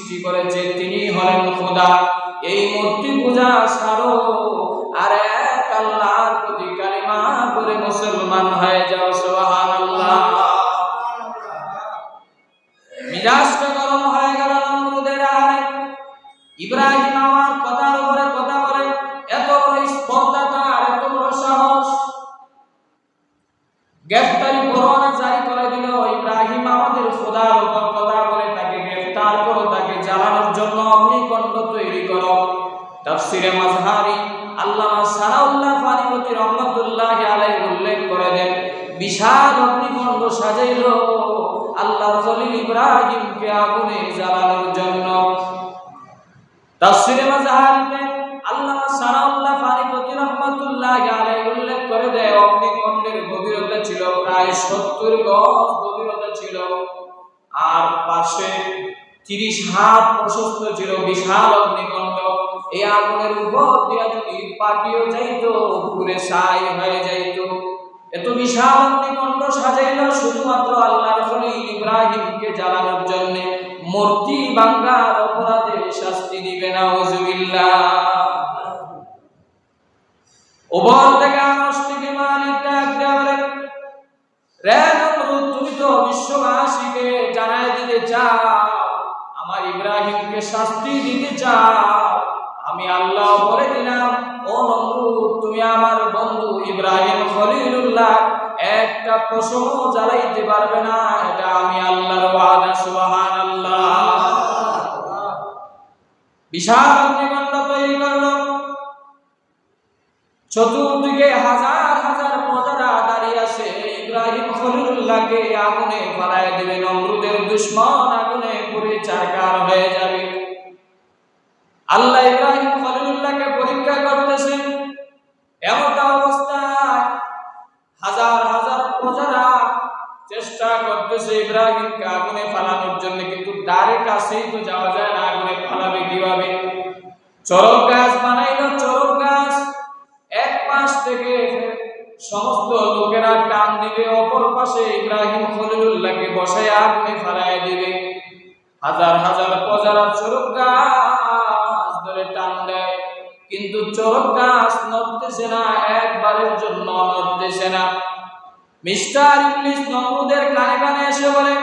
সৃষ্টি করেছে তিনি হলেন খোদা। এই মূর্তি পূজা ছাড়ো, আর এক আল্লাহর প্রতি কালিমা পড়ে মুসলমান হয়ে যাও। সুবহানাল্লাহ। মিজাজটা গরম হয়ে গেল নমরুদের। আর ইব্রাহিম আমার কথার উপরে কথা বলে, এত বড় স্পর্ধা তার, এত বড় সাহস। গ্রেফতারি পরোয়ানা জারি করে দিল। ইব্রাহিম আমাদের খোদার উপর কথা বলে, তাকে গ্রেফতার করো, তাকে জ্বালানোর জন্য অগ্নিকুণ্ড তৈরি করো। তাফসিরে মাজহারি আল্লামা সানাউল্লাহ ফারিমতি রহমাতুল্লাহি আলাইহি উল্লেখ করে দেন, বিশাল অগ্নিকুণ্ড সাজাইল আল্লাহর খলিল ইব্রাহিমকে আগুনে জ্বালানোর জন্য। তাফসিরে মাজহারিতে আল্লামা সানাউল্লাহ ফারিমতি রহমাতুল্লাহি আলাইহি উল্লেখ করে দেয়, অগ্নিকুণ্ডের গভীরতা ছিল প্রায় 70 গজ গভীরতা ছিল, আর পাশে 30 হাত প্রশস্ত ছিল বিশাল অগ্নিকুণ্ড। এই আগুনের উপর দিয়া যদি পাখিও যাইতো পুরে ছাই হয়ে যাইতো। এত বিশাল অগ্নিকুণ্ড সাজাইল শুধুমাত্র আল্লাহর খলিল ইব্রাহিমকে জ্বালানোর জন্য। মূর্তি ভাঙার অপরাধে শাস্তি দিবে না। নাউযুবিল্লাহ। ওপর থেকে আরশ থেকে মালিক ডাক দেওয়া, রে নমরুদ, তুমি তো বিশ্ববাসীকে জানাই দিতে চাও, আমার ইব্রাহিমকে শাস্তি দিতে চাও। আমি আল্লাহ বলে দিলাম, ও নমরুদ, তুমি আমার বন্ধু ইব্রাহিম খলিলুল্লাহ একটা পশমও জ্বালাইতে পারবে না। এটা আমি আল্লাহর ওয়াদা। সুবহানাল্লাহ। বিশাল অগ্নিকুণ্ড তৈরি করলো। চতুর্দিকে হাজার হাজার প্রজারা দাঁড়িয়ে আছে, ইব্রাহিম খলিলুল্লাহকে আগুনে ফেলায় দেবে। নমরুদের দুশমন আগুনে পুড়ে ছারখার হয়ে যাবে। আল্লাহ ইব্রাহিম খলিলুল্লাহকে পরীক্ষা করতেছেন। এমন অবস্থায় হাজার হাজার প্রজারা চেষ্টা করতেছে ইব্রাহিমকে আগুনে ফেলানোর জন্য, কিন্তু দ্বারে কাছেই তো যাওয়া যায় না, আগুনে ফেলাবে কিভাবে? চরক গাছ বানাইল। চরক গাছ এক পাশ থেকে সমস্ত লোকেরা টান দিবে, অপর পাশে ইব্রাহিম খলিলুল্লাহকে বসায় আগুনে ফেলায় দিবে। হাজার হাজার প্রজারা চরক গাছ ধরে টান দেয়, কিন্তু চরক গাছ নড়তেছে না, একবারের জন্য নড়তেছে না। মিস্টার ইবলিস নমরুদের কানে কানে এসে বলে,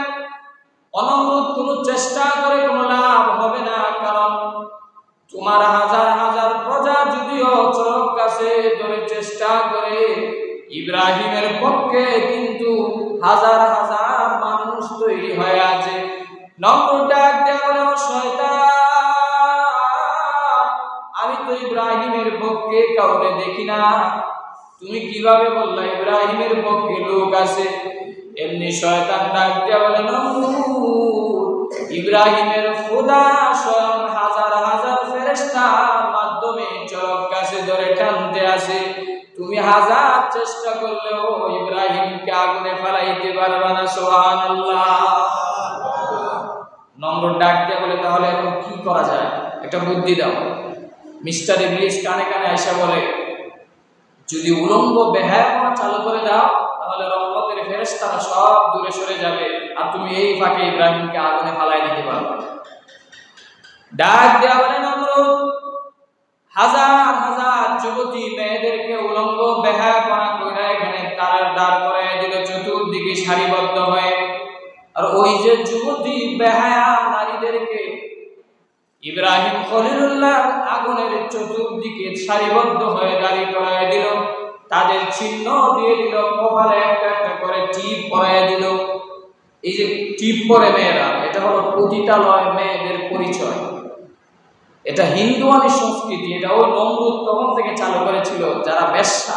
অনমরুদ, কোনো চেষ্টা করে কোনো লাভ হবে না, কারণ তোমার হাজার হাজার প্রজা যদিও চরক গাছে ধরে চেষ্টা করে ইব্রাহিমের পক্ষে, কিন্তু হাজার হাজার মানুষ তৈরি হয়ে আছে। নমরুদ ডাক দিয়ে বলে, শয়তান, আমি তো ইব্রাহিমের পক্ষে কাউরে দেখি না, তুমি কিভাবে বললা ইব্রাহিমের পক্ষে লোক আছে? এমনি শয়তান ডাক দিয়ে বলে, নমরুদ, ইব্রাহিমের খোদা স্বয়ং হাজার হাজার ফেরেশতার মাধ্যমে চরক গাছে ধরে টানতে আসে, তুমি হাজার চেষ্টা করলেও ইব্রাহিমকে আগুনে ফেলাইতে পারবে না। সুবহানাল্লাহ। নমরুদ ডাক দিয়ে বলে, তাহলে এখন কি করা যায়, একটা বুদ্ধি দাও। মিস্টার ইবলিস কানে কানে আয়সা বলে, যদি উলঙ্গ বেহায়াপনা চালু করে দাও তাহলে রহমতের ফেরেশতারা সব দূরে সরে যাবে, আর তুমি এই ফাঁকে ইব্রাহিমকে আগুনে ফালাই দিতে পারবে। ডাক দেওয়া বলে, নমরুদ হাজার হাজার যুবতী মেয়েদেরকে উলঙ্গ বেহায়াপনা করে এখানে তারার দাঁড় করায় দিল চতুর্দিকে সারিবদ্ধ হয়ে। আর ওই যে যুবতী বেহায়া নারীদেরকে ইব্রাহিম খলিলুল্লাহ আগুনের চতুর্দিকে সারিবদ্ধ হয়ে দাঁড়িয়ে করায় দিল, তাদের চিহ্ন দিয়ে দিল, কপালে একটা একটা করে টিপ পরায় দিল। এই যে টিপ পরে মেয়েরা, এটা হলো পতিতালয় মেয়েদের পরিচয়। এটা হিন্দুয়ানি সংস্কৃতি, এটা ওই নমরুদ তখন থেকে চালু করেছিল। যারা বেশ্যা,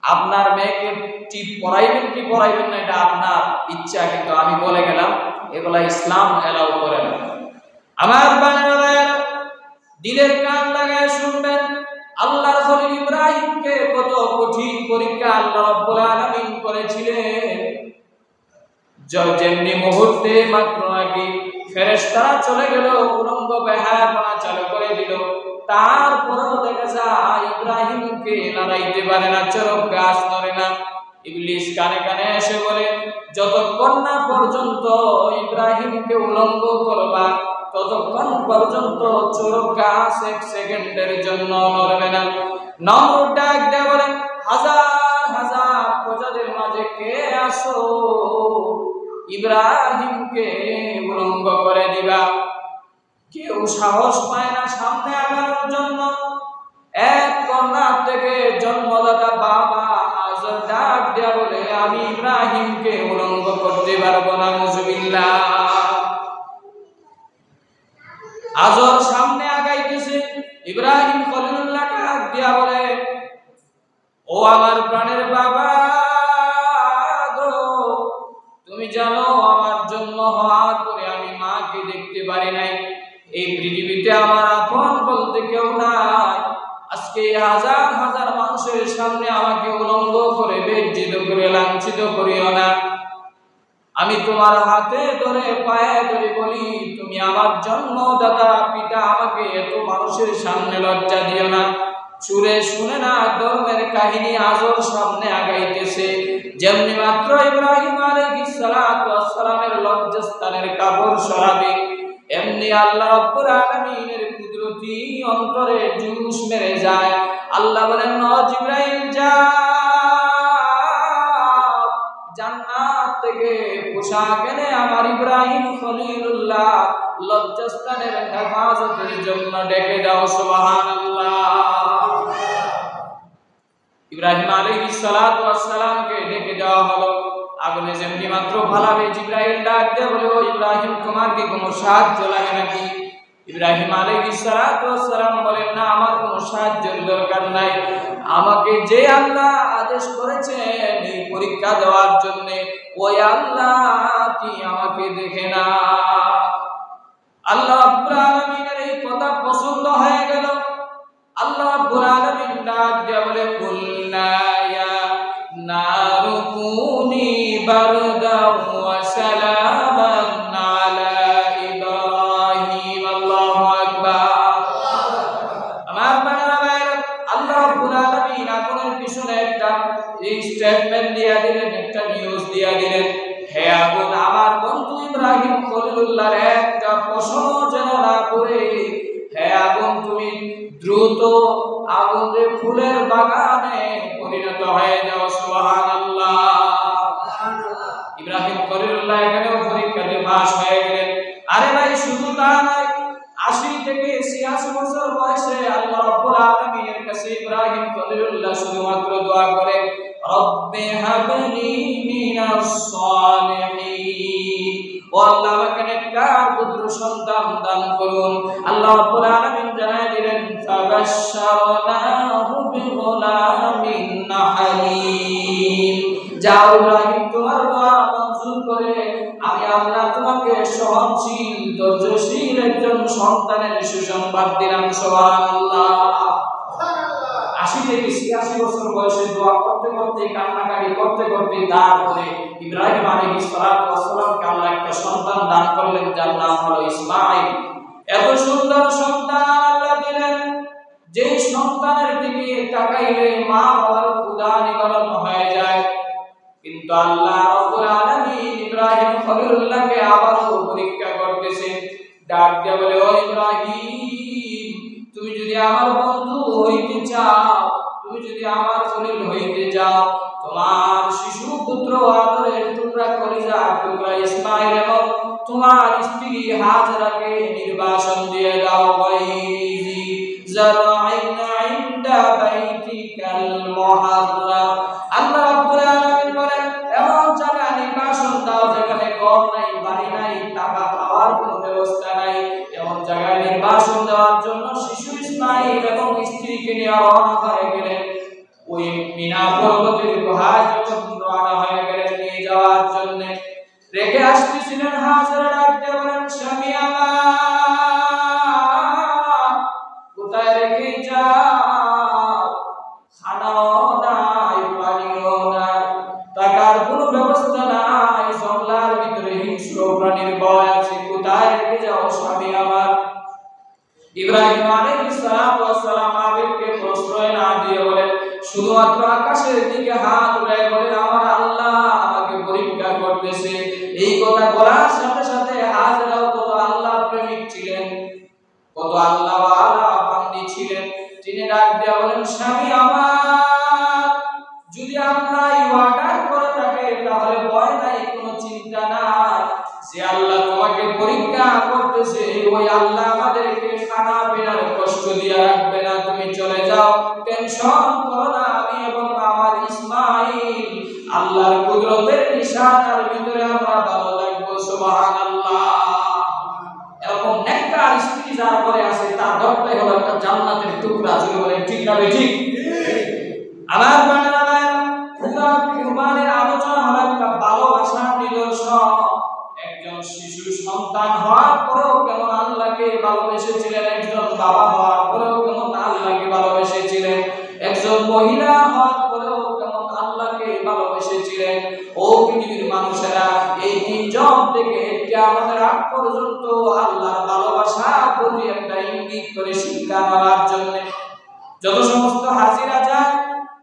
আপনার মেয়েকে টিপ পরাইবেন কি পরাইবেন না এটা আপনার ইচ্ছা, কিন্তু আমি বলে গেলাম এগুলা ইসলাম এলাও করে না। আমার বাংলায় দিলের কান লাগায় শুনবেন, আল্লাহর খলিল ইব্রাহিমকে কত কঠিন পরীক্ষা আল্লাহ রাব্বুল আলামিন করেছিলেন। যেমনি মুহূর্তে মাত্র আগে ফেরেশতারা চলে গেল, উলঙ্গ বেহায়াপনা চালু করে দিল, তারপরেও দেখা যায় ইব্রাহিমকে লড়াইতে পারে না, চরক গাছ নড়ে না। ইবলিস কানে কানে এসে বলে, যতক্ষণ না পর্যন্ত ইব্রাহিমকে উলঙ্গ করবা ততক্ষণ পর্যন্ত চোর গাছ 1 সেকেন্ডের জন্য নড়বে না। নমরুদ ডাক দিয়ে বলেন, হাজার হাজার প্রজাদের মাঝে কে আসো ইব্রাহিমকে উলঙ্গ করে দিবা? কেউ সাহস পায় না সামনে আগানোর জন্য। এক কন্যা থেকে জন্মদাতা বাবা আজর ডাক দিয়া বলে, আমি ইব্রাহিমকে উলঙ্গ করতে পারবো না। নাউজুবিল্লাহ। আজর সামনে আগাইতেছে, ইব্রাহিম খলিলুল্লাহ ডাক দিয়া বলে, ও আমার প্রাণের বাবা গো, তুমি জানো আমার জন্ম হওয়ার পরে আমি মাকে দেখতে পারি নাই। এই পৃথিবীতে আমার আপন বলতে কেউ নাই। আজকে হাজার হাজার মানুষের সামনে আমাকে উলঙ্গ করে বেজ্জিত করে লাঞ্ছিত করিও না। আমি তোমার হাতে ধরে পায়ে ধরে বলি, তুমি আমার জন্মদাতা পিতা, আমাকে এত মানুষের সামনে লজ্জা দিও না। সুরে শুনে না ধর্মের কাহিনী আজর সামনে আগাইতেছে। যেমনি মাত্র ইব্রাহিম আলাইহিস সালাতু ওয়াস সালামের লজ্জাস্থানের কাপড় সরাবে, এমনি আল্লাহ রাব্বুল আলামিনের কুদরতি অন্তরে জুস মেরে যায়। আল্লাহ বলেন, ও জিবরাইল যাও, জান্নাত থেকে পোশাক এনে আমার ইব্রাহিম খলিলুল্লাহ লজ্জাস্থানের হেফাজতের জন্য ডেকে দাও। সুবহানাল্লাহ। ইব্রাহিম আলাইহিস সালাতু ওয়াস সালামকে ডেকে দেওয়া হলো। আগুনে যেমনি মাত্র ফালাবে, জিবরাইল ডাক দিয়ে বলে, ও ইব্রাহিম, তোমার কি কোনো সাহায্য লাগে নাকি? ইব্রাহিম আলাইহিস সালাতু ওয়াস সালাম বলেন, না, আমার কোনো সাহায্যের দরকার নাই। আমাকে যে আল্লাহ আদেশ করেছেন এই পরীক্ষা দেওয়ার জন্য, ওই আল্লাহ কি আমাকে দেখে না? আল্লাহ রাব্বুল আলামিনের এই কথা পছন্দ হয়ে গেল। আল্লাহ রাব্বুল আলামিন ডাক দিয়ে বলে, কুলনা ইয়া নারু কুনি বারদাও ওয়া সালামান আলা ইব্রাহিম। আল্লাহু আকবার। আমার বান্দারা, আল্লাহ রাব্বুল আলামিন আগুনের পিছনে একটা স্টেটমেন্ট দিয়া দিলেন, একটা নিউজ দিয়া দিলেন, হে আগুন, আমার বন্ধু ইব্রাহিম খলিলুল্লাহর একটা প্রশ্ন যেন না করে, হে আগুন, তুমি দ্রুত আগুনের ফুলের বাগানে পরিণত হয়ে যাও। সুবহানাল্লাহ। ইব্রাহিম খলিলুল্লাহ এখানেও পরীক্ষাতে পাস হয়ে গেলেন। আরে ভাই, শুধু তা নয়, 80 থেকে 86 বছর বয়সে আল্লাহ রাব্বুল আলামিনের কাছে ইব্রাহিম খলিলুল্লাহ শুধুমাত্র দোয়া করে, রব্বি হাবলি মিনাস সালিহিন, ও আল্লাহ আমাকে নেককার পুত্র সন্তান দান করুন। আল্লাহ রাব্বুল আলামিন জানায় দিলেন, ফাবাশশারনাহু বিগুলামিন হালিম। যাও ইব্রাহিম, তোমার দোয়া মঞ্জুর করে আমি আল্লাহ তোমাকে সহনশীল, ধৈর্যশীল একজন সন্তানের সুসংবাদ দিলাম। সুবহানাল্লাহ। 80 থেকে 86 বছর বয়সে দোয়া করতে করতে, কান্নাকাটি করতে করতে, তারপরে ইব্রাহিম আলাইহিস সালাতু ওয়াস সালামকে আল্লাহ একটা সন্তান দান করলেন, যার নাম হলো ইসমাঈল। এত সুন্দর সন্তান আল্লাহ দিলেন, যে সন্তানের দিকে তাকাইলে মা বাবার ক্ষুধা নিবারণ হয়ে যায়। কিন্তু আল্লাহ রাব্বুল আলামিন ইব্রাহিম খলিলুল্লাহকে আবারও পরীক্ষা করতেছেন। ডাক দিয়ে বলে, ও ইব্রাহিম, তুমি যদি আমার বন্ধু হইতে চাও, তুমি যদি আমার খলিল হইতে চাও, তোমার শিশু পুত্র আদরের টুকরা কলিজা টুকরা ইসমাঈল এবং তোমার স্ত্রী হাজরাকে নির্বাসন দিয়ে দাও। বাইজি জারআইন ইনদা বাইতিকাল মুহাররাম। আল্লাহ রাব্বুল আলামিন বলেন, এমন জায়গায় নির্বাসন দাও যেখানে ঘর নাই, বাড়ি নাই, টাকা পাওয়ার কোনো ব্যবস্থা নাই। এমন জায়গায় নির্বাসন দেওয়ার জন্য শিশু ইসমাঈল এবং স্ত্রীকে নিয়ে রওনা হয়ে গেলেন। ওই মিনা পর্বতের গুহায় যখন রওনা হয়ে গেলেন নিয়ে যাওয়ার জন্য, রেখে আসতেছিলেন হাজরা ডাক দিয়ে বলেন, স্বামী আমার, কোথায় রেখে যাও? খানাও নাই, পানিও নাই, টাকার কোনো ব্যবস্থা নাই, জঙ্গলার ভিতরে হিংস্র প্রাণীর ভয় আছে, কোথায় রেখে যাও স্বামী আমার? ইব্রাহিম আলাইহিস সালাতু ওয়াস সালাম আবেগকে প্রশ্রয় না দিয়ে বলেন, শুধুমাত্র আকাশের দিকে হাত উঠায় বলেন, আমার আল্লাহ আমাকে পরীক্ষা করতেছে। এই কথা বলার সাথে সাথে হাজরাও কত আল্লাহ প্রেমিক ছিলেন। আমরা অর্ডার করে থাকি তাহলে ভয় নাই, কোনো চিন্তা নাই, যে আল্লাহ তোমাকে পরীক্ষা করতেছে ওই আল্লাহ আমাদেরকে খানা পিনার কষ্ট দিয়ে রাখবে না, তুমি চলে যাও, টেনশন করো না, আমি এবং আমার ইসমাইল আল্লাহর কুদরতের নিশানার ভিতরে আমরা ভালো থাকবো। সুবহানাল্লাহ। এরকম নেককার স্ত্রী যার ঘরে আছে তার ঘরটাই হলো একটা জান্নাতের টুকরা। যদি বলেন ঠিক না ঠিক? আমার বাংলায় পুরা কুরবানির আলোচনা হলো একটা ভালোবাসার নিদর্শন। একজন শিশু সন্তান হওয়ার পরেও কেমন আল্লাহকে ভালোবেসেছিলেন, একজন বাবা হওয়ার পরেও কেমন আল্লাহকে ভালোবেসেছিলেন, একজন মহিলা হওয়ার পরেও কেমন আল্লাহকে ভালোবেসেছিলেন। ও পৃথিবীর মানুষেরা, এই তিনজন থেকে কিয়ামতের আগ পর্যন্ত আল্লাহর ভালোবাসার প্রতি একটা ইঙ্গিত করে শিক্ষা নেওয়ার জন্য যত সমস্ত হাজিরা যায়,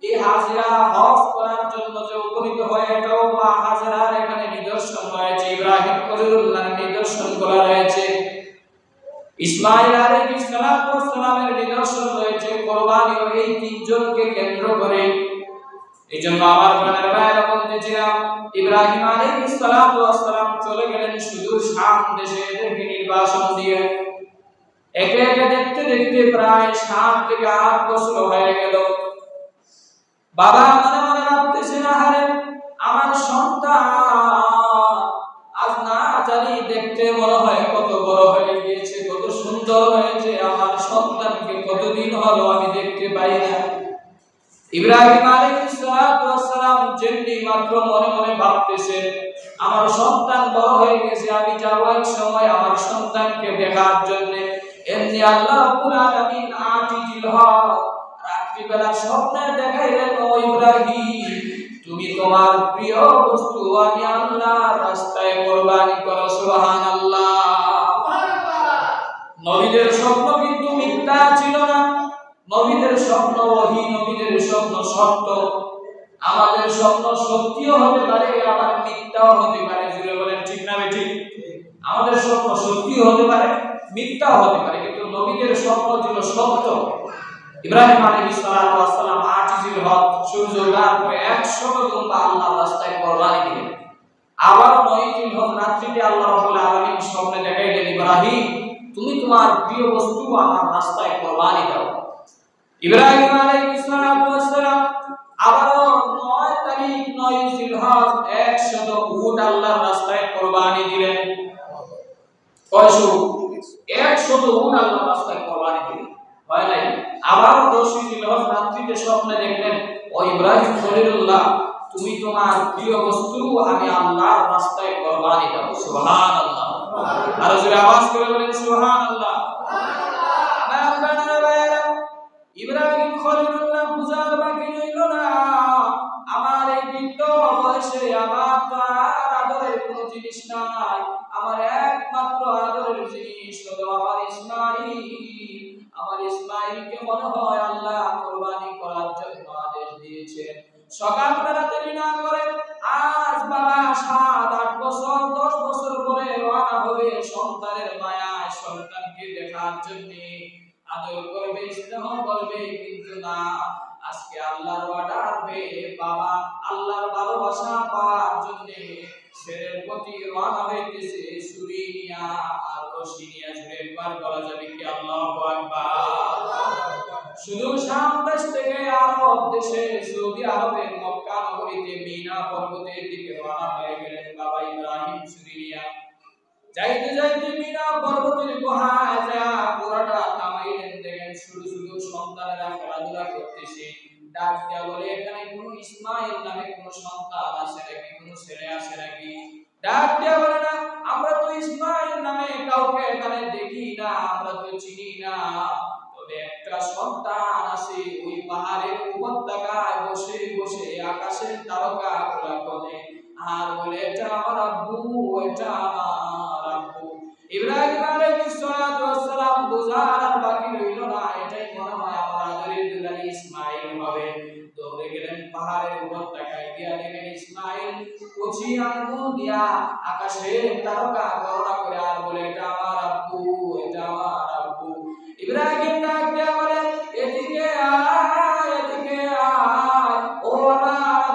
এই হাজিরা হজ করার জন্য যে উপনীত হয়, এটাও মা হাজরার এখানে নিদর্শন রয়েছে, ইব্রাহিম খলিলুল্লাহর নিদর্শন করা রয়েছে, ইসমাঈল আলাইহিস সালাতু ওয়াস সালামের নিদর্শন রয়েছে, কুরবানি এই তিনজনকে কেন্দ্র করে। এইজন্য আমার প্রাণের ভাইরা বলতেছিলাম, ইব্রাহিম আলাইহিস সালাতু ওয়াস সালাম চলে গেলেন সুদূর শাম দেশে, এদেরকে নির্বাসন দিয়ে একে একে দেখতে দেখতে প্রায় 7 থেকে 8 বছর হয়ে গেল। বাবা মনে মনে ভাবতেছে, না হারে আমার সন্তান আজ না জানি দেখতে মনে হয় কত বড় হয়ে গিয়েছে, কত সুন্দর হয়েছে, আমার সন্তানকে কতদিন হলো আমি দেখতে পাই না। ইব্রাহিম আলাইহিস সালাতু ওয়াস সালাম যেমনি মাত্র মনে মনে ভাবতেছে আমার সন্তান বড় হয়ে গেছে, আমি যাব এক সময় আমার সন্তানকে দেখার জন্য, এমনি আল্লাহ রাব্বুল আলামিন 8 জিলহজ রাত্রিবেলা স্বপ্নে দেখাইলেন, ও ইব্রাহিম তুমি তোমার প্রিয় বস্তু আমি আল্লাহর রাস্তায় কুরবানি করো। সুবহানাল্লাহ। নবীদের স্বপ্ন কিন্তু মিথ্যা ছিল না, নবীদের স্বপ্ন ওহী, নবীদের স্বপ্ন সত্য। আমাদের স্বপ্ন সত্যিও হতে পারে, আবার মিথ্যাও হতে পারে। জুড়ে বলেন ঠিক না ঠিক? আমাদের স্বপ্ন সত্যিও হতে পারে, মিথ্যাও হতে পারে, কিন্তু নবীদের স্বপ্ন ছিল সত্য। ইব্রাহিম আলাইহিস সালাতু ওয়াস সালাম 8 জিলহজ সূর্য ওঠার পরে 100 দুম্বা আল্লাহর রাস্তায় কুরবানি দিলেন। আবার 9 জিলহজ রাত্রিতে আল্লাহ রাব্বুল আলামিন স্বপ্নে দেখাইলেন, ইব্রাহিম তুমি তোমার প্রিয় বস্তু আমার রাস্তায় কুরবানি দাও। ইব্রাহিম আলাইহিস সালাতু ওয়াস সালাম আবারো 9 তারিখ 9 জিলহজ 100 উট আল্লাহর রাস্তায় কুরবানি দিলেন। কয়শো? 100 উট আল্লাহর রাস্তায় কুরবানি দিলেন। হয় নাই? আবার 10 জিলহজ রাত্রিতে স্বপ্নে দেখলেন, ও ইব্রাহিম খলিলুল্লাহ তুমি তোমার প্রিয় বস্তু আমি আল্লাহর রাস্তায় কুরবানি দাও। সুবহানাল্লাহ। আর জোরে আওয়াজ করে বলেন সুবহানাল্লাহ। ইব্রাহিম খলিলুল্লাহ বুঝার বাকি রইল না, আমার এই বৃদ্ধ বয়সে আমার তো আর আদরের কোনো জিনিস নাই, আমার একমাত্র আদরের জিনিস হলো আমার ইসমাঈল। আমার ইসমাঈলকে মনে হয় আল্লাহ কুরবানি করার জন্য আদেশ দিয়েছেন। সকালবেলা দেরি না করে আজ বাবা 7-8 বছর 10 বছর পরে রওনা হবে সন্তানের মায়ায় সন্তানকে দেখার জন্য, আদর করবে, স্নেহ করবে, কিন্তু না, আজকে আল্লাহর অর্ডার পেয়ে বাবা আল্লাহর ভালোবাসা পাওয়ার জন্য ছেলের প্রতি রওনা হইতেছে ছুরি নিয়া আর রশি নিয়া। জুড়ে একবার বলা যাবে কি আল্লাহু আকবার। শুধু শাম দেশ থেকে আরব দেশে সৌদি আরবের মক্কা নগরীতে মিনা পর্বতের দিকে রওনা হয়ে গেলেন বাবা ইব্রাহিম ছুরি নিয়া। যাইতে যাইতে মিনা পর্বতের গুহায় যা পুরাটা থামাইলেন, দেখেন শুধু শুধু সন্তানেরা খেলাধুলা করতেছে। ডাক দিয়া বলে, এখানে কোনো ইসমাঈল নামে কোনো সন্তান আছে নাকি, কোনো ছেলে আছে নাকি? ডাক দিয়া বলে, না, আমরা তো ইসমাঈল নামে কাউকে এখানে দেখি না, আমরা তো চিনি না, তবে একটা সন্তান আছে ওই পাহাড়ের উপত্যকায় বসে বসে আকাশের তারকা গুলা বলে আর বলে, এটা আমার আব্বু, এটা আমার আব্বু। ইব্রাহিম আলাইহিস সালাতু ওয়াস সালাম বুঝার আর বাকি রইল না, এটাই মনে হয় আমার আদরের দুলালি ইসমাঈল হবে। দৌড়ে গেলেন পাহাড়ের উপত্যকায়, গিয়া দেখেন ইসমাঈল কচি আঙ্গুল দিয়া আকাশের তারকা গণনা করে আর বলে, এটা আমার আব্বু, এটা আমার আব্বু। ইব্রাহিম ডাক দিয়া বলে, এদিকে আয়, এদিকে আয়, ও আমার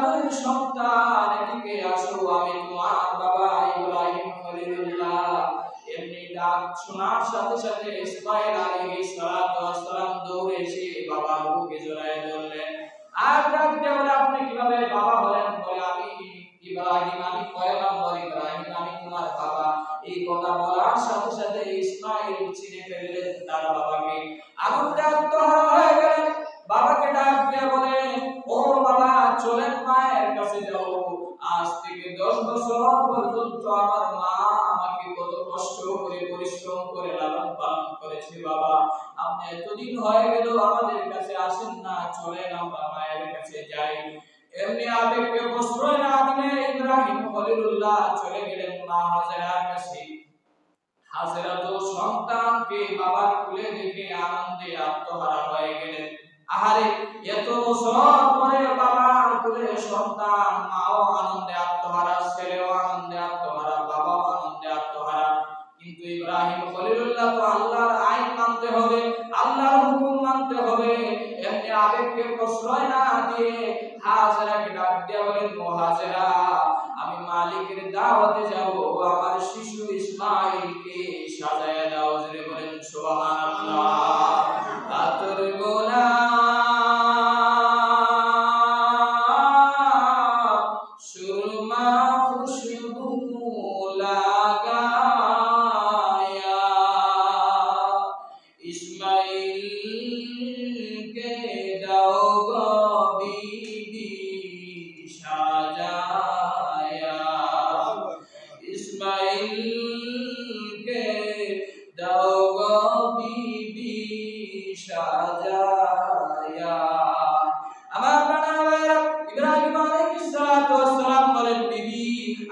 শোনার সাথে সাথে ইসমাঈল আলাইহিস সালাতু ওয়াস সালাম দৌড়ে এসে বাবার বুকে জড়ায় ধরলেন। আর ডাক দিয়ে বলে, আপনি কিভাবে বাবা হলেন? বলে, আমি ইব্রাহিম, আমি পয়গম্বর ইব্রাহিম, আমি তোমার বাবা। এই কথা বলার সাথে সাথে ইসমাঈল চিনে ফেললেন তার বাবাকে। আনন্দে আত্মহারা হয়ে গেলেন। বাবাকে ডাক দিয়ে বলে, ও বাবা, চলেন মায়ের কাছে যাও। আজ থেকে 10 বছর পর্যন্ত আমার মা আমাকে কত কষ্ট করে পরিশ্রম করে লালন পালন করেছে। বাবা, আপনি এতদিন হয়ে গেল আমাদের কাছে আসেন না, চলেন আমরা মায়ের কাছে যাই। এমনি আবেগকে প্রশ্রয় না দিলে ইব্রাহিম খলিলুল্লাহ চলে গেলেন মা হাজেরার কাছে। হাজেরা তো সন্তানকে বাবার কোলে দেখে আনন্দে আত্মহারা হয়ে গেলেন। আহারে, এত বছর পরে বাবার কোলে সন্তান, মাও আনন্দে আত্মহারা, ছেলেও আনন্দে আত্মহারা, বাবাও আনন্দে আত্মহারা। কিন্তু ইব্রাহিম খলিলুল্লাহ তো আল্লাহর আইন মানতে হবে, আল্লাহর হুকুম মানতে হবে। এমনি আবেগকে প্রশ্রয় না দিয়ে হাজেরাকে ডাক দিয়ে বলেন, ও হাজেরা, আমি মালিকের দাওয়াতে যাব, আমার শিশু ইসমাঈলকে সাজায়া দাও। জোরে বলেন সুবহানাল্লাহ। আতর গোলাপ সুরমা খুশবু লাগায়া ইসমাঈলকে দাও গো বিবি সাজায়া, ইসমাঈলকে দাও গো বিবি সাজায়া। আমার বানাওয়া ইব্রাহিম আলাইহিস সালাতু ওয়াস সালাম বলেন, বিবি,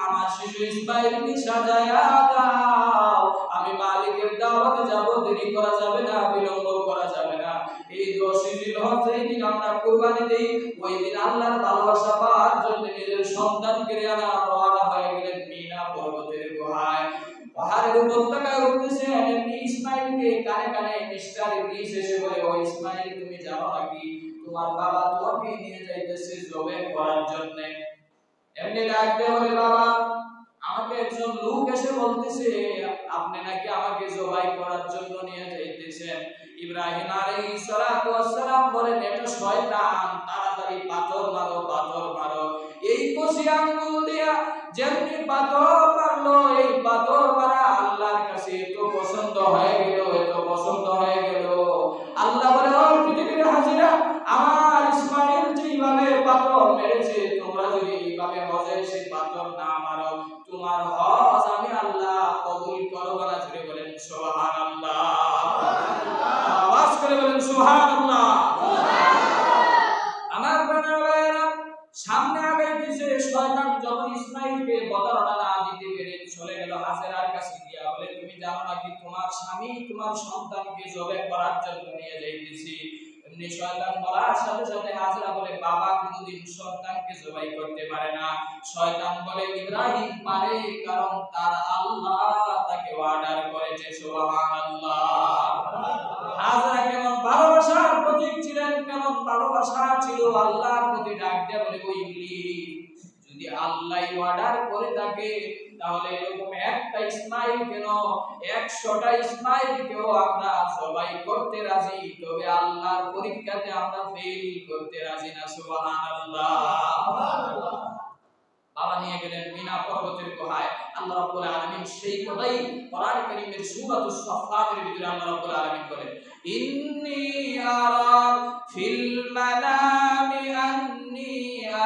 আমার শিশু ইসমাঈলকে সাজায়া দাও। আমি মালিকের দাওয়াতে যাব, দেরি করা যাবে না, বিলম্ব করা যাবে না। এই 10 জিলহজ যেই দিন আমরা কুরবানি দেই, ওই দিন আল্লাহর ভালোবাসা পাওয়ার জন্য নিজের সন্তানকে আনা রওনা হয়ে গেলেন মিনা পর্বতের গুহায়। পাহাড়ের উপত্যকায় উঠতেছেন, এমনি ইসমাঈলকে কানে কানে মিস্টার ইবলিস এসে বলে, ও ইসমাঈল, তুমি জানো নাকি তোমার বাবা তোমাকে নিয়ে যাইতেছে জবে করার জন্য? এমনি ডাক দিয়ে বলে, বাবা, আমাকে একজন লোক এসে বলতেছে আপনি নাকি আমাকে জবাই করার জন্য নিয়ে যাইতেছেন। ইব্রাহিম আলাইহিস সালাতু ওয়াস সালাম বলেন, এটা শয়তান, তাড়াতাড়ি পাথর মারো, পাথর মারো। এই কষি আঙ্গুল দিয়া যেমনি পাথর মারলো, এই পাথর মারা আল্লাহর কাছে এত পছন্দ হয়ে গেল, এত পছন্দ হয়ে গেল। আল্লাহ বলে, ও পৃথিবীর হাজিরা, আমার ইসমাঈল যেভাবে পাথর মেরেছে, তোমরা যদি এইভাবে হজে সেই পাথর না মারো, তোমার হজ আমি আল্লাহ কবুল করব না। জোরে বলেন সুবহানাল্লাহ। আওয়াজ করে বলেন সুবহানাল্লাহ। আমার বানাওয়ারা সামনে আগাইতেছে, শয়তান যখন ইসমাঈলকে বদরটা না দিতে পেরে চলে গেল হাজেরার কাছে গিয়া বলে, তুমি জানো নাকি তোমার স্বামী তোমার সন্তানকে জবে করার জন্য নিয়ে যাইতেছি। এমনি শয়তান বলার সাথে সাথে হাজেরা বলে, বাবা কোনদিন সন্তানকে জবাই করতে পারে না। শয়তান বলে, ইব্রাহিম পারে, কারণ তার আল্লাহ তাকে অর্ডার করেছে। সুবহানাল্লাহ। হাজেরা কেমন ভালোবাসার প্রতীক ছিলেন, কেমন ভালোবাসা ছিল আল্লাহর প্রতি। ডাক দিয়ে বলে, ও ইবলিস, যদি আল্লাহ অর্ডার করে থাকে তাহলে এরকম একটা ইসমাঈল কেন, 100টা ইসমাঈলকেও আমরা জবাই করতে রাজি, তবে আল্লাহর পরীক্ষাতে আমরা ফেল করতে রাজি না। সুবহানাল্লাহ। বাবা নিয়ে গেলেন মিনা পর্বতের গুহায়। আল্লাহ রাব্বুল আলামিন সেই কথাই কোরআন কারীমের সূরাতুস সাফফাতের ভিতরে আল্লাহ রাব্বুল আলামিন বলেন, ইন্নী আরা ফিল মানামি আন্নী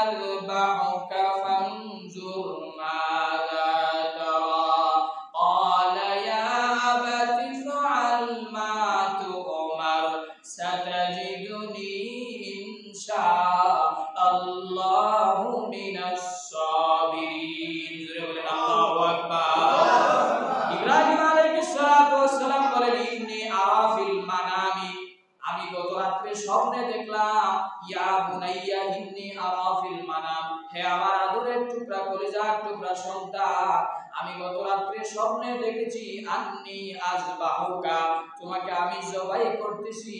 আযবাহুকা ফানজুর মাযা তারা ক্বালা ইয়া আবাতি ফাআল মা তু'মার সাতাজিদুনি ইনশাআল্লাহু মিনাস সাবিরিন। জোরে বলেন আল্লাহু আকবার। ইব্রাহিম আলাইহিস সালাতু ওয়াস সালাম বলেন, ইন্নী আরা ফিল মানামি, আমি গত রাতে স্বপ্নে দেখলাম, ইয়া বুনাইয়া ইন্নী আরা ফিল মানাম, হে আমার আদরের টুকরা, কলিজার টুকরা সন্তান, আমি গত রাতে স্বপ্নে দেখেছি, আন্নী আযবাহুকা, তোমাকে আমি জবাই করতেছি,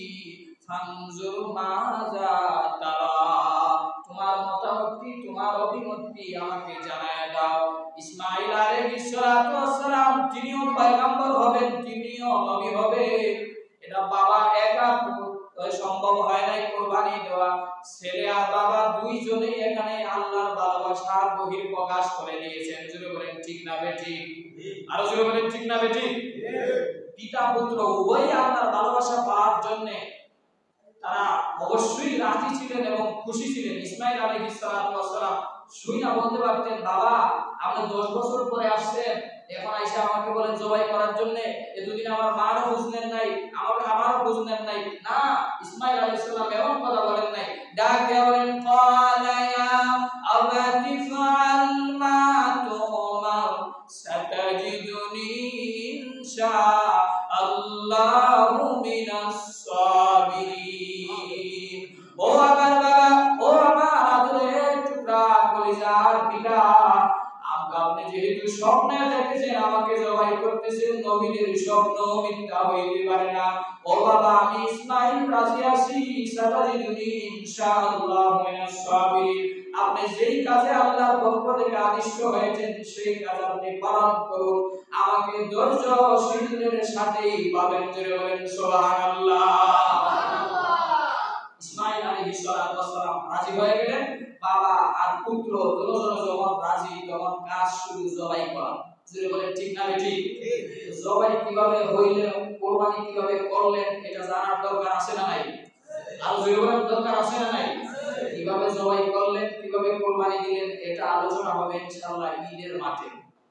ফানজুর মাযা তারা, তোমার মতামত কি, তোমার অভিমত কি, আমাকে জানায় দাও। ইসমাঈল আলাইহিস সালাতু ওয়াস সালাম তিনিও পয়গম্বর হবেন, তিনিও নবী হবেন। এটা বাবা একা সম্ভব হয় নাই কুরবানি দেওয়া। ছেলে আর বাবা দুইজনেই এখানে আল্লাহর ভালোবাসার বহিঃপ্রকাশ করে দিয়েছেন। জোরে বলেন ঠিক না বেঠিক? আরো জোরে বলেন ঠিক না বেঠিক? পিতা পুত্র উভয়ই আল্লাহর ভালোবাসা পাওয়ার জন্য তারা অবশ্যই রাজি ছিলেন এবং খুশি ছিলেন। ইসমাঈল আলাইহিস সালাতু ওয়াস সালাম শুইনা বলতে পারতেন, বাবা আপনি 10 বছর পরে আসছেন, এখন আইসা আমাকে বলেন জবাই করার জন্য, এতদিন আমার মারও খোঁজ নেন নাই, আমারও খোঁজ নেন নাই। না, ইসমাঈল আলাইহিস সালাম এমন কথা বলেন নাই, ডাকে বলেন ক্বালা ইয়া আবাতি ফাআল মা তুমার সাতাজিদুনি ইনশাআল্লাহু মিনাস সাবিরিন। ও আমার বাবা, ও আমার আদরের টুকরা কলিজার পিতা, আপনি যেহেতু স্বপ্নে দেখেছেন আমাকে জবাই করতেছেন, নবীদের স্বপ্ন মিথ্যা হইতে পারে না। ও বাবা, আমি ইসমাঈল রাজি আছি, সাতাজিদুনি ইনশাআল্লাহু মিনাস সাবিরিন। আপনি যেই কাজে আল্লাহর পক্ষ থেকে আদিষ্ট হয়েছেন সেই কাজ আপনি পালন করুন, আমাকে ধৈর্যশীলদের সাথেই পাবেন। জোরে বলেন সুবহানাল্লাহ। ইসমাঈল আলাইহিস সালাতু ওয়াস সালাম রাজি হয়ে গেলেন। বাবা আর পুত্র দুজনে যখন রাজি, তখন কাজ শুরু জবাই করা। জোরে বলেন ঠিক না বেঠিক? জবাই কিভাবে হইলেন, কুরবানি কিভাবে করলেন, এটা জানার দরকার আছে না নাই? আর জোরে বলেন দরকার আছে না নাই? কিভাবে জবাই করলেন, কিভাবে কুরবানি দিলেন, এটা আলোচনা হবে ইনশাআল্লাহ ঈদের মাঠে।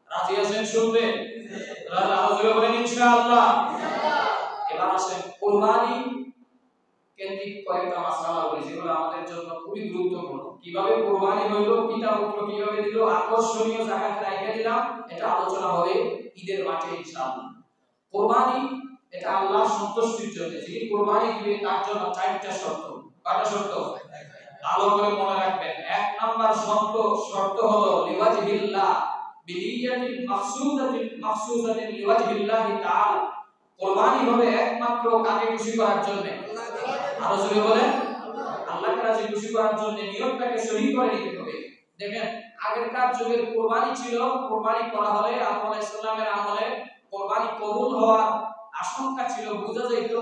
রাজি আছেন শুনতে? আর জোরে বলেন ইনশাআল্লাহ। এবার আসেন কুরবানি কেন্দ্রিক কয়েকটা মাসআলা বলি যেগুলো আমাদের জন্য খুবই গুরুত্বপূর্ণ। কিভাবে কুরবানি হইলো, পিতা পুত্র কিভাবে দিল, আকর্ষণীয় জায়গাতে রেখে দিলাম, এটা আলোচনা হবে ঈদের মাঠে ইনশাআল্লাহ। কুরবানি এটা আল্লাহর সন্তুষ্টির জন্য। যিনি কুরবানি দিবেন তার জন্য চারটা শর্ত। কয়টা শর্ত? ভালো করে মনে রাখবেন। এক নাম্বার শর্ত হলো লিওয়াজহিল্লাহ বিনিয়াতিল মাকসুদাতিন লিওয়াজহিল্লাহি তাআলা। কুরবানি হবে একমাত্র কাকে খুশি করার জন্য? আরো জোরে বলেন আল্লাহকে রাজি খুশি করার জন্য নিয়তটাকে সহি করে নিতে হবে। দেখেন আগেরকার যুগের কুরবানি ছিল, কুরবানি করা হলে আদম আলাইহিস সালামের আমলে কুরবানি কবুল হওয়ার আশঙ্কা ছিল, বোঝা যাইত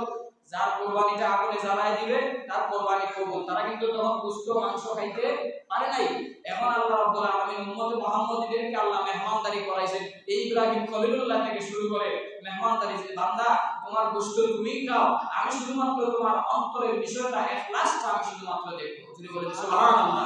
যার কুরবানিটা আগুনে জ্বালায় দিবে তার কুরবানি কবুল। তারা কিন্তু তখন গোশত মাংস খাইতে পারে নাই। এখন আল্লাহ রাব্বুল আলামিন উম্মতে মুহাম্মদীদেরকে আল্লাহ মেহমানদারি করাইছেন। এই ইব্রাহিম খলিলুল্লাহ থেকে শুরু করে মেহমানদারি, যে বান্দা তোমার গোশত তুমি খাও, আমি শুধুমাত্র তোমার অন্তরের বিষয়টা ইখলাসটা আমি শুধুমাত্র দেখব। যদি বলেন সুবহানাল্লাহ।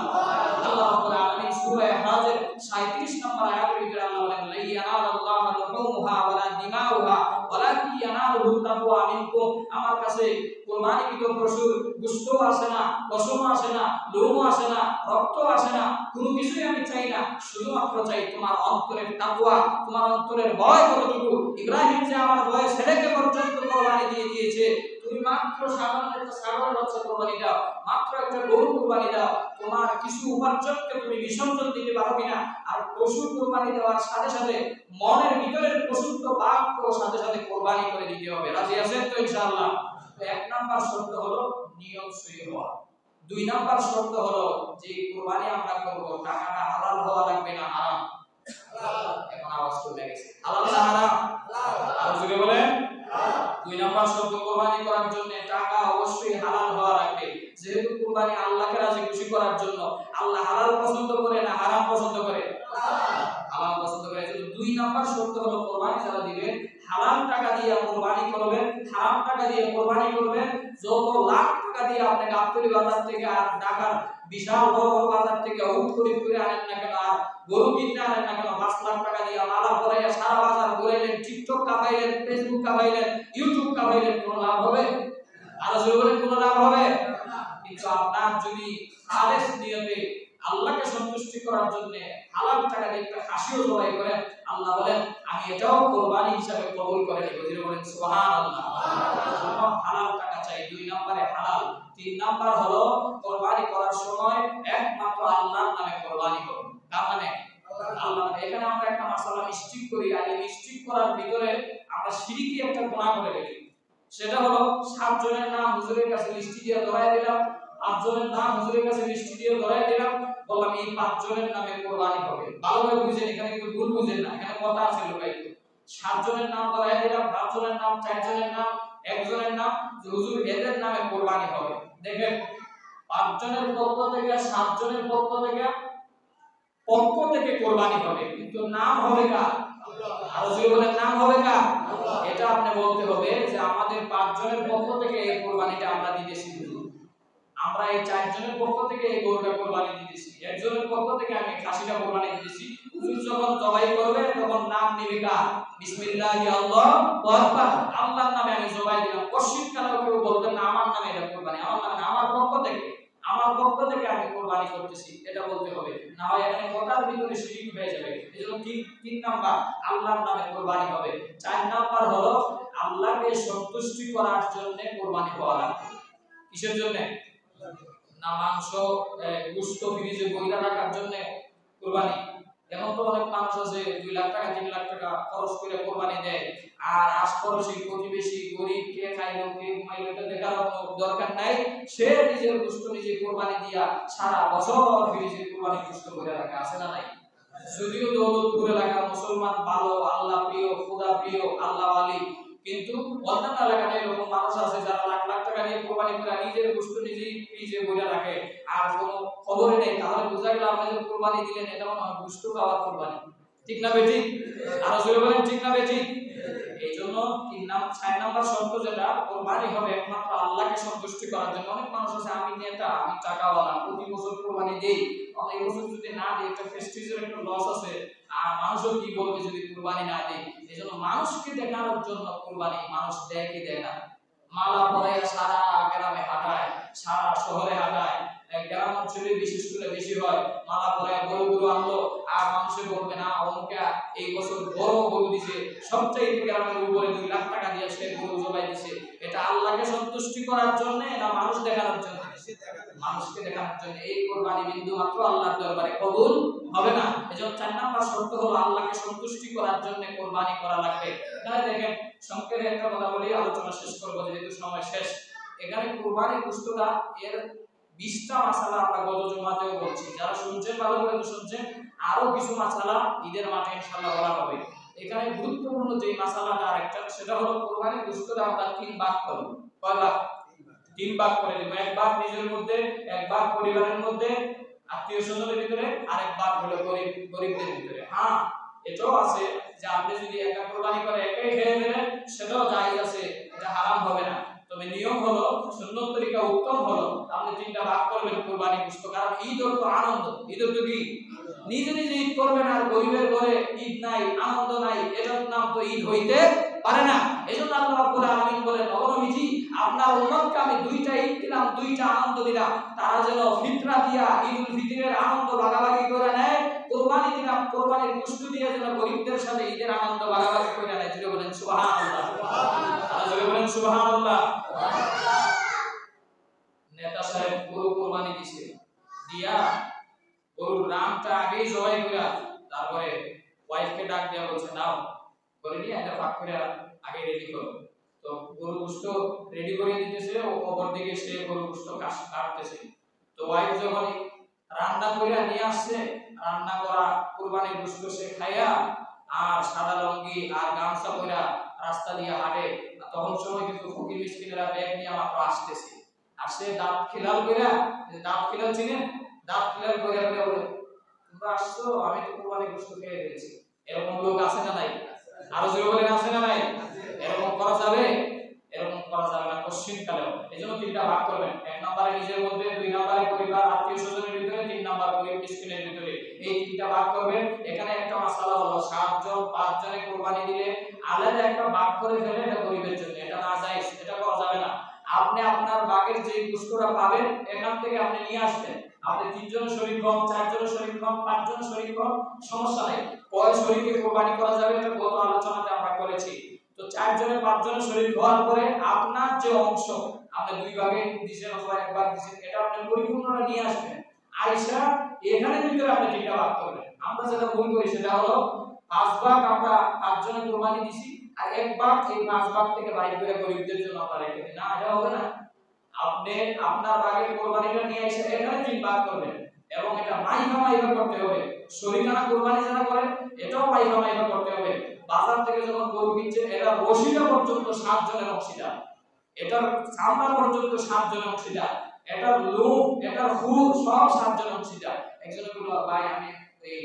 আল্লাহ রাব্বুল আলামিন সূরা ইহরাজের 37 নম্বর আয়াতের ভিতরে আল্লাহ বলেন লা ইয়ানালাল্লাহু লুহুমুহা ওয়ালা দিমাউহা ওয়ালাকিন ইয়ানালুহু তাকওয়া মিনকুম। আমার কাছে কুরবানিকৃত পশুর গোশত আসে না, পশম আসে না, লোম আসে না, রক্ত আসে না, কোনো কিছুই আমি চাই না, শুধুমাত্র চাই তোমার অন্তরের তাকওয়া, তোমার অন্তরের ভয় কতটুকু। ইব্রাহিম যে আমার ভয় ছেলেকে পর্যন্ত কুরবানি দিয়ে দিয়েছে, তুমি মাত্র সামান্য একটা ছাগলের বাচ্চা কুরবানি দাও, মাত্র একটা গরু কুরবানি দাও, তোমার কিছু উপার্জনকে তুমি বিসর্জন দিতে পারো কিনা? আর পশু কুরবানি দেওয়ার সাথে সাথে মনের ভিতরের পশুত্ব ভাবকেও সাথে সাথে কুরবানি করে দিতে হবে। রাজি আছেন তো ইনশাআল্লাহ? এক নাম্বার শর্ত হলো নিয়ত সহি হওয়া। দুই নাম্বার শর্ত হলো যে কুরবানি আমরা করব টাকাটা হালাল হওয়া লাগবে না হারাম। এখন আওয়াজ চলে গেছে, হালাল না হারাম? আর জোরে বলেন। দুই নাম্বার শর্ত কুরবানি করার জন্য টাকা অবশ্যই হালাল হওয়া লাগবে। যেহেতু কুরবানি আল্লাহকে রাজি খুশি করার জন্য, আল্লাহ হালাল পছন্দ করে না হারাম পছন্দ করে? হালাল পছন্দ করে। দুই নাম্বার শর্ত হলো কুরবানি যারা দিবেন হালাল টাকা দিয়ে কুরবানি করবেন, হারাম টাকা দিয়ে কুরবানি করবেন। যত লাখ টাকা দিয়ে আপনি গাবতলী বাজার থেকে আর ঢাকার বিশাল বড় বড় বাজার থেকে উট করে আনেন না কেন, আর গরু কিনে আনেন না কেন, 5 লাখ টাকা দিয়ে মালা পরাইয়া সারা বাজার ঘুরাইলেন, টিকটক কামাইলেন, ফেসবুক কামাইলেন, ইউটিউব কামাইলেন, কোনো লাভ হবে? আর জোরে বলেন কোনো লাভ হবে? কিন্তু আপনার যদি খালেস নিয়তে আল্লাহকে সন্তুষ্টি করার জন্য হালাল টাকা দিয়ে একটা খাসিও জবাই করেন, আল্লাহ বলেন আমি এটাও কুরবানি হিসাবে কবুল করে নিব। যদি বলেন সুবহানাল্লাহ। হালাল টাকা চাই। দুই নম্বরে হালাল। তিন নাম্বার হলো কুরবানি করার সময় একমাত্র আল্লাহর নামে কুরবানি করুন। তার মানে আল্লাহ। এখানে আমরা একটা মাসালা মিস্টেক করি, আর এই মিস্টেক করার ভিতরে আমরা শিরকি একটা গুনাহ করে ফেলি। সেটা হলো 7 জনের নাম হুজুরের কাছে লিস্টি দিয়ে ধরায় দিলাম, 8 জনের নাম হুজুরের কাছে লিস্টি দিয়ে ধরায় দিলাম, বললাম এই 5 জনের নামে কোরবানি হবে। ভালোভাবে বুঝেন, এখানে কিন্তু ভুল বুঝেন না, এখানে কথা আছে লুকায়িত। 7 জনের নাম ধরাই দিলাম, 5 জনের নাম, 4 জনের নাম, একজনের নাম, যে হুজুর এদের নামে কোরবানি হবে। দেখেন 5 জনের পক্ষ থেকে, 7 জনের পক্ষ থেকে কোরবানি হবে, কিন্তু নাম হবে কার? আর যদি বলেন নাম হবে কার? এটা আপনি বলতে হবে যে আমাদের 5 জনের পক্ষ থেকে এই কোরবানিটা আমরা দিতেছি। আমরা এই 4 জনের পক্ষ থেকে এই গরুটা কোরবানি দিতেছি, একজনের পক্ষ থেকে আমি খাসিটা কোরবানি দিতেছি। হুজুর যখন জবাই করবে তখন নাম নেবে কার? বিসমিল্লাহি আল্লাহু আকবার, আল্লাহর নামে আমি জবাই দিলাম। কশিদ কালাও কেউ বলবেন না আমার নামে এটা কোরবানি, আমার নামে, আমার পক্ষ থেকে আমি কোরবানি করতেছি, এটা বলতে হবে। না হয় এখানে কথার ভিতরে শিরক হয়ে যাবে। এজন্য তিন নাম্বার আল্লাহর নামে কোরবানি হবে। 4 নাম্বার হলো আল্লাহকে সন্তুষ্টি করার জন্য কোরবানি হওয়া লাগবে। কিসের জন্য? না মাংস গোশত ফ্রিজে বইরা রাখার জন্য কুরবানি। এখন তো অনেক মানুষ আছে 2 লাখ টাকা 3 লাখ টাকা খরচ করে কুরবানি দেয়, আর আশপাশে প্রতিবেশী গরিব কে খাইলো কে ঘুমাইলো এটা দেখার কোনো দরকার নাই। সে নিজের গোশত নিজে কুরবানি দিয়া সারা বছর ফ্রিজে কুরবানি গোশত করে রাখা আছে না নাই? যদিও দৌলতপুর এলাকার মুসলমান ভালো, আল্লাহ প্রিয়, খোদা প্রিয়, আল্লাহ ওয়ালি, কিন্তু অন্যান্য এলাকায় এরকম মানুষ আছে যারা লাখ লাখ টাকা দিয়ে কোরবানি করে নিজের গোশত নিজেই ফ্রিজে বইরা রাখে, আর কোনো খবরই নেই। তাহলে বোঝা গেল আপনি যে কোরবানি দিলেন এটা মনে হয় গোশত খাওয়ার কোরবানি। ঠিক না বেঠিক? আর জোরে বলেন ঠিক না বেঠিক? এইজন্য 4 নাম্বার শর্ত যেটা, কোরবানি হবে একমাত্র আল্লাহকে সন্তুষ্টি করার জন্য। অনেক মানুষ আছে আমি নেতা, আমি টাকাওয়ালা, প্রতি বছর কোরবানি দেই, এই বছর যদি না দিই একটা প্রেস্টিজের একটা লস আছে, আর মানুষও কি বলবে যদি কোরবানি না দেই। এজন্য মানুষকে দেখানোর জন্য কোরবানি মানুষ দেয় কি দেয় না? মালা পরাইয়া সারা গ্রামে হাঁটায়, সারা শহরে হাঁটায়, গ্রাম অঞ্চলে বিশেষ করে বেশি হয়। মালা পরাইয়া বড় গরু আনলো, আর মানুষে বলবে না অমুকা এই বছর বড় গরু দিছে, সবচাইতে গ্রামের উপরে 2 লাখ টাকা দিয়ে সে গরু জবাই দিছে। এটা আল্লাহকে সন্তুষ্টি করার জন্য না মানুষ দেখানোর জন্য? মানুষকে দেখানোর জন্য। এই কোরবানি বিন্দু মাত্র আল্লাহর দরবারে কবুল হবে না। এজন্য 4 নাম্বার শর্ত হলো আল্লাহকে সন্তুষ্টি করার জন্য কোরবানি করা লাগবে। তাহলে দেখেন সংক্ষেপে একটা কথা বলি, আলোচনা শেষ করব যেহেতু সময় শেষ। এখানে কোরবানির গোশতটা এর 20টা মাসালা আমরা গত জুমাতেও বলছি, যারা শুনছেন ভালো করে তো শুনছেন, আরো কিছু মাসালা ঈদের মাঠে ইনশাআল্লাহ বলা হবে। এখানে গুরুত্বপূর্ণ যে মাসালাটা আরেকটা, সেটা হলো কোরবানির গোশতটা আমরা 3 ভাগ করব। কয় ভাগ? 3 ভাগ করে দেব। এক ভাগ নিজের মধ্যে, এক ভাগ পরিবারের মধ্যে, আত্মীয় স্বজনের ভিতরে, আরেক ভাগ হলো গরিবদের ভিতরে। হ্যাঁ, এটাও আছে যে আপনি যদি একা কোরবানি করে একাই খেয়ে ফেলেন সেটাও জায়েজ আছে, এটা হারাম হবে না। তবে নিয়ম হলো, সুন্নত তরিকা উত্তম হলো আপনি 3টা ভাগ করবেন কোরবানি গোশত। কারণ ঈদ তো আনন্দ, ঈদ তো কি নিজে নিজে ঈদ করবেন, আর গরিবের ঘরে ঈদ নাই, আনন্দ নাই, এটার নাম তো ঈদ হইতে পারে না। এজন্য আল্লাহ রাব্বুল আলামিন বলেন, ও নবীজি আপনার উম্মতকে আমি 2টা ঈদ দিলাম, 2টা আনন্দ দিলাম, তারা যেন ফিতরা দিয়া ঈদুল ফিতরের আনন্দ ভাগাভাগি করে নেয়, কোরবানি দিলাম, কোরবানির গোশত দিয়ে যেন গরিবদের সাথে ঈদের আনন্দ ভাগাভাগি করে নেয়। জোরে বলেন সুবহানাল্লাহ, সুবহানাল্লাহ, জোরে বলেন সুবহানাল্লাহ। নেতা সাহেব গরু কোরবানি দিছে, দিয়া গরুর রানটা আগেই জবাই কইরা তারপরে ওয়াইফকে ডাক দেয়া বলছে নাও করে নিয়ে এটা ভাগ করে আগে রেডি করো। তো গরু গোশত রেডি করে দিতেছে, ও অপর দিকে সে গরু গোশত কাটতেছে। তো ওয়াইফ যখন রান্না করে নিয়ে আসছে, রান্না করা কুরবানির গোশত সে খাইয়া আর সাদা লুঙ্গি আর গামছা পরা রাস্তা দিয়ে হাঁটে। তখন সময় কিন্তু ফকির মিসকিনেরা ব্যাগ নিয়ে মাত্র আসতেছে, আর সে দাঁত খিলাল কইরা, দাঁত খিলাল চিনেন, দাঁত খিলাল কইরা বলে তোমরা আসছো, আমি তো কুরবানির গোশত খেয়ে ফেলেছি। এরকম লোক আছে না নাই? আরো জোরে বলেন আছে না নাই? এরকম করা যাবে? এরকম করা যাবে না কোশ্চিন কালেও। এজন্য 3টা ভাগ করবেন, 1 নম্বরে নিজের মধ্যে, 2 নম্বরে পরিবার আত্মীয় স্বজনের ভিতরে, 3 নম্বর গরিব মিসকিনের ভিতরে। এই 3টা ভাগ করবেন। এখানে একটা মাসালা হলো 7 জন 5 জনে কুরবানি দিলে আলাদা একটা ভাগ করে ফেলে এটা গরিবের জন্য, এটা না জায়েজ, এটা করা যাবে না। আপনি আপনার ভাগের যে গোশতটা পাবেন এখান থেকে আপনি নিয়ে আসবেন। আপনি 3 জন শরীক হন, 4 জন শরীক হন, 5 জন শরীক হন, সমস্যা নাই। কয় শরীকে কুরবানি করা যাবে এটা গত আলোচনাতে আমরা করেছি। তো 4 জনে 5 জনে শরীক হওয়ার পরে আপনার যে অংশ আপনি 2 ভাগে দিবেন অথবা 1 ভাগ দিবেন, এটা আপনি পরিপূর্ণটা নিয়ে আসবেন। আয়েশা এখানে ভিতরে আপনি 3টা ভাগ করবেন। আমরা যেটা ভুল করি সেটা হলো 5 ভাগ আমরা 5 জনে কুরবানি দিছি, আর 1 ভাগ এই 5 ভাগ থেকে বাইরে করে গরিবদের জন্য আমরা রেখে দিই। না, এটা হবে না। আপনি আপনার ভাগের কুরবানিটা নিয়ে এসে এখানে 3 ভাগ করবেন। এবং এটা মাইফা মাইফা করতে হবে। শরীকানা কুরবানি যারা করেন এটাও মাইফা মাইফা করতে হবে। বাজার থেকে যখন গরু কিনছেন এটা রশিদা পর্যন্ত 7 জনের অংশীদার, এটার চামড়া পর্যন্ত 7 জনের অংশীদার, এটার লোম, এটার হুল সব 7 জনের অংশীদার। একজন বলল ভাই আমি এই